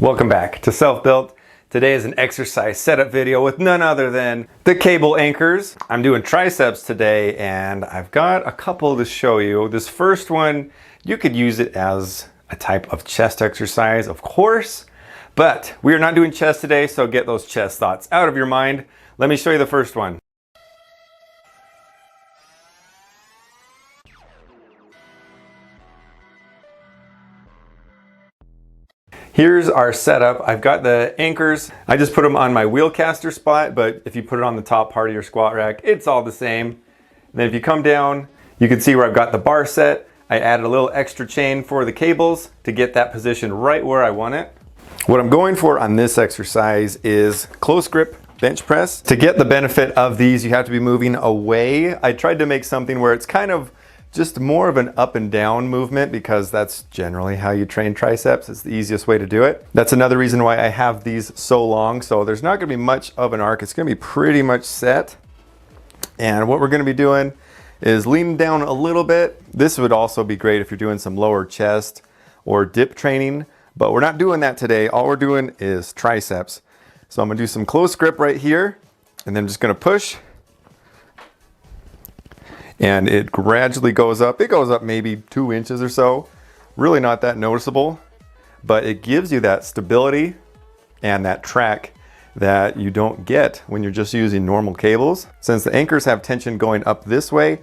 Welcome back to Self-Built. Today is an exercise setup video with none other than the cable anchors. I'm doing triceps today and I've got a couple to show you. This first one, you could use it as a type of chest exercise, of course, but we are not doing chest today, so get those chest thoughts out of your mind. Let me show you the first one. Here's our setup. I've got the anchors. I just put them on my wheel caster spot, but if you put it on the top part of your squat rack, it's all the same. And then if you come down, you can see where I've got the bar set. I added a little extra chain for the cables to get that position right where I want it. What I'm going for on this exercise is close grip bench press. To get the benefit of these, you have to be moving away. I tried to make something where it's kind of just more of an up and down movement because that's generally how you train triceps. It's the easiest way to do it. That's another reason why I have these so long. So there's not gonna be much of an arc. It's gonna be pretty much set. And what we're gonna be doing is leaning down a little bit. This would also be great if you're doing some lower chest or dip training, but we're not doing that today. All we're doing is triceps. So I'm gonna do some close grip right here, and then I'm just gonna push. And it gradually goes up. It goes up maybe 2 inches or so. Really not that noticeable, but it gives you that stability and that track that you don't get when you're just using normal cables. Since the anchors have tension going up this way,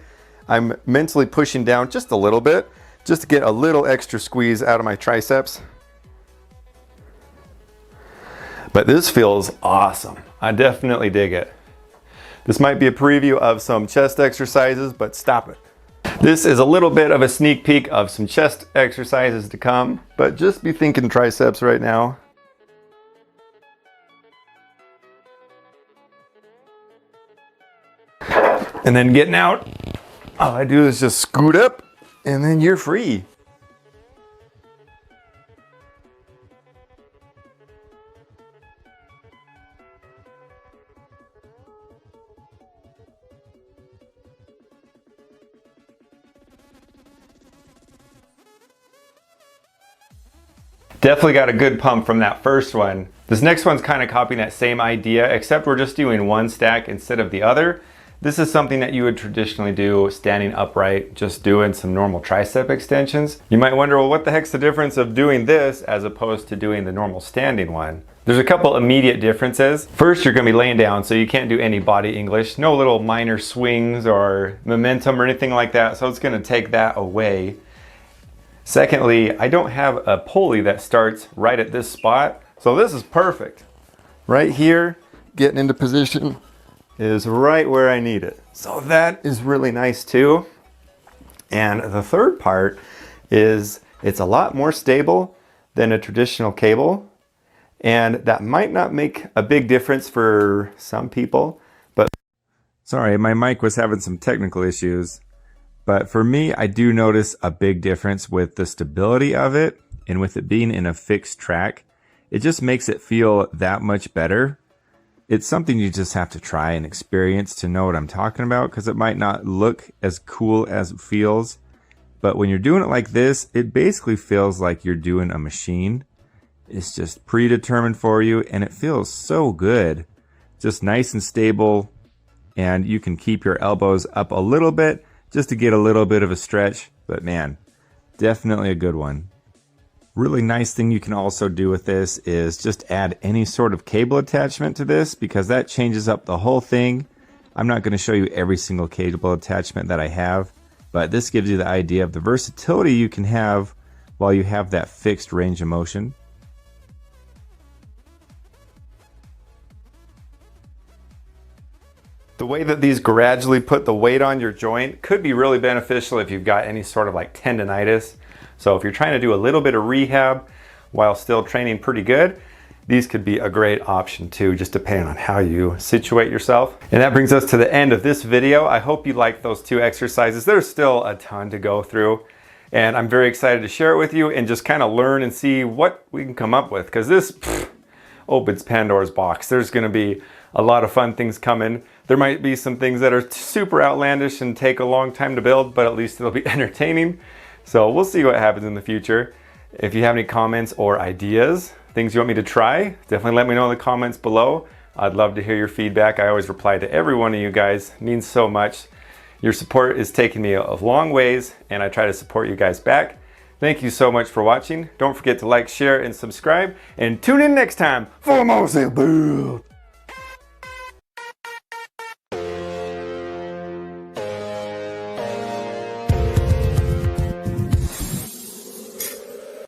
I'm mentally pushing down just a little bit, just to get a little extra squeeze out of my triceps. But this feels awesome. I definitely dig it. This might be a preview of some chest exercises, but stop it. This is a little bit of a sneak peek of some chest exercises to come, but just be thinking triceps right now. And then getting out, all I do is just scoot up and then you're free. Definitely got a good pump from that first one. This next one's kind of copying that same idea, except we're just doing one stack instead of the other. This is something that you would traditionally do standing upright, just doing some normal tricep extensions. You might wonder, well, what the heck's the difference of doing this as opposed to doing the normal standing one? There's a couple immediate differences. First, you're gonna be laying down, so you can't do any body English. No little minor swings or momentum or anything like that, so it's gonna take that away. Secondly, I don't have a pulley that starts right at this spot, so this is perfect. Right here, getting into position is right where I need it. So that is really nice too. And the third part is it's a lot more stable than a traditional cable, and that might not make a big difference for some people, but sorry, my mic was having some technical issues. But for me, I do notice a big difference with the stability of it, and with it being in a fixed track, it just makes it feel that much better. It's something you just have to try and experience to know what I'm talking about, because it might not look as cool as it feels. But when you're doing it like this, it basically feels like you're doing a machine. It's just predetermined for you, and it feels so good. Just nice and stable, and you can keep your elbows up a little bit, just to get a little bit of a stretch, but man, definitely a good one. Really nice thing you can also do with this is just add any sort of cable attachment to this, because that changes up the whole thing. I'm not going to show you every single cable attachment that I have, but this gives you the idea of the versatility you can have while you have that fixed range of motion. The way that these gradually put the weight on your joint could be really beneficial if you've got any sort of like tendonitis. So if you're trying to do a little bit of rehab while still training pretty good, these could be a great option too, just depending on how you situate yourself. And that brings us to the end of this video. I hope you liked those two exercises. There's still a ton to go through, and I'm very excited to share it with you and just kind of learn and see what we can come up with, because this opens Pandora's box. There's gonna be a lot of fun things coming. There might be some things that are super outlandish and take a long time to build, but at least it'll be entertaining. So we'll see what happens in the future. If you have any comments or ideas things you want me to try, definitely let me know in the comments below. I'd love to hear your feedback. I always reply to every one of you guys. It means so much. Your support is taking me a long ways, and I try to support you guys back. Thank you so much for watching. Don't forget to like, share, and subscribe, and tune in next time for more self-build.